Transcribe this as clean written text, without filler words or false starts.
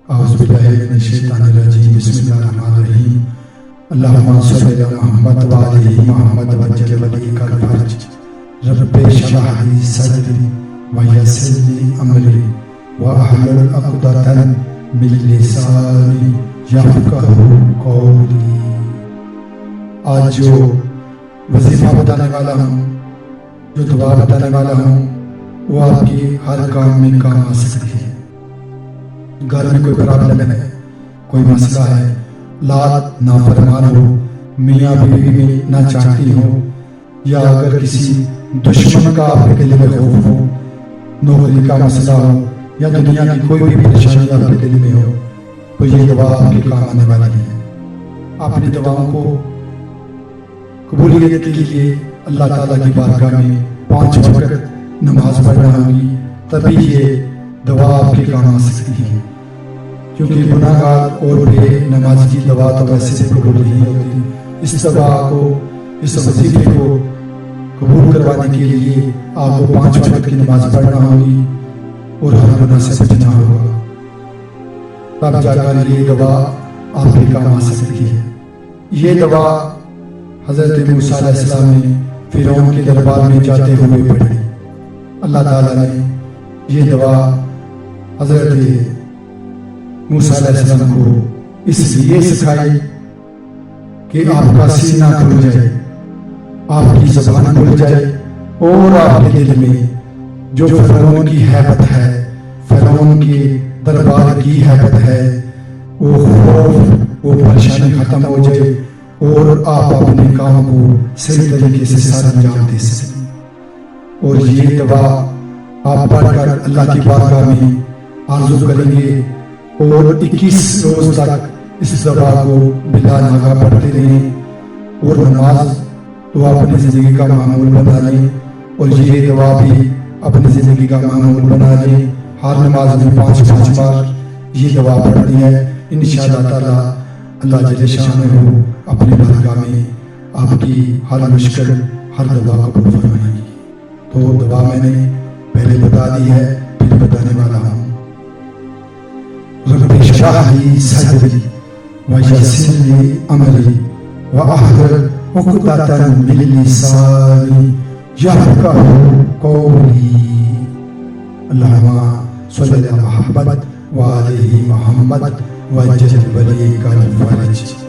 اعوذ باللہ من الشیطان الرجیم بسم اللہ الرحمن الرحیم اللہم صلی علی محمد وعلی محمد وجل ولیک الفرج رب اشرح لی صدری ویسر لی امری واحلل عقدۃ من لسانی یفقہوا قولی۔ آج جو وظیفہ بتانے والا ہوں، جو دعا بتانے والا ہوں، وہ آپ کی ہر کام میں کام آ سکتی ہے۔ گھر میں کوئی پرابلم ہے، کوئی مسئلہ ہے، اولاد نافرمان ہو، میاں بیوی میں نہ چاہتی ہو، یا اگر کسی دشمن کا آپ کے دل میں خوف ہو، نوکری کا مسئلہ ہو، یا دنیا کی کوئی بھی پریشانی آپ کے دل میں ہو، تو یہ دعا آپ کے کام آنے والی ہے۔ اپنی دعاؤں کو قبولیت کے لیے اللہ تعالیٰ کی بارگاہ میں 5 وقت نماز پڑھنا ہوگی، تبھی یہ دعا آپ کے کام آ سکتی ہے۔ کیونکہ گناہ گار اور بے نماز کی دعا تو ویسے بھی قبول نہیں ہوتی۔ اس دعا کو، اس وظیفے کو قبول کروانے کے لیے آپ کو 5 وقت کی نماز پڑھنا ہوگی اور ہر گناہ سے بچنا ہوگا، تب جا کر یہ دعا آپ کے کام آ سکتی ہے۔ یہ دعا حضرت موسیٰ علیہ السلام نے فرعون کے دربار میں جاتے ہوئے پڑھی۔ اللہ تعالیٰ نے یہ دعا حضرت موسیٰ علیہ السلام کو اس لیے سکھائی کہ آپ کا سینہ کھل جائے، آپ کی زبان کھل جائے، اور آپ کے دل میں جو فرعون کی ہیبت ہے، فرعون کے دربار کی ہیبت ہے، وہ خوف، وہ پریشانی ختم ہو جائے، اور آپ اپنے کام کو صحیح طریقے سے سر انجام دے سکیں۔ اور یہ دعا آپ پڑھ کر اللہ کی بارگاہ میں عرض کریں گے، اور 21 روز تک اس دعا کو بلا ناغہ پڑھتے رہیں، اور نماز تو اپنی زندگی کا معمول بنا لیں، اور یہ دعا بھی اپنی زندگی کا معمول بنا لیں۔ ہر نماز میں 5 بار یہ دعا پڑھنی ہے۔ انشاءاللہ تعالیٰ اللہ جل شانہ اپنی بارگاہ میں آپ کی ہر مشکل، ہر دعا قبول فرمائیں گے۔ تو دعا میں نے پہلے بتا دی ہے، پھر بتانے والا ہوں۔ رب اشرح لی صدری ویسر لی امری واحلل عقدۃ من لسانی یفقہوا قولی۔ اللہم صلی علی محمد وعلی محمد وجل ولیک الفرج۔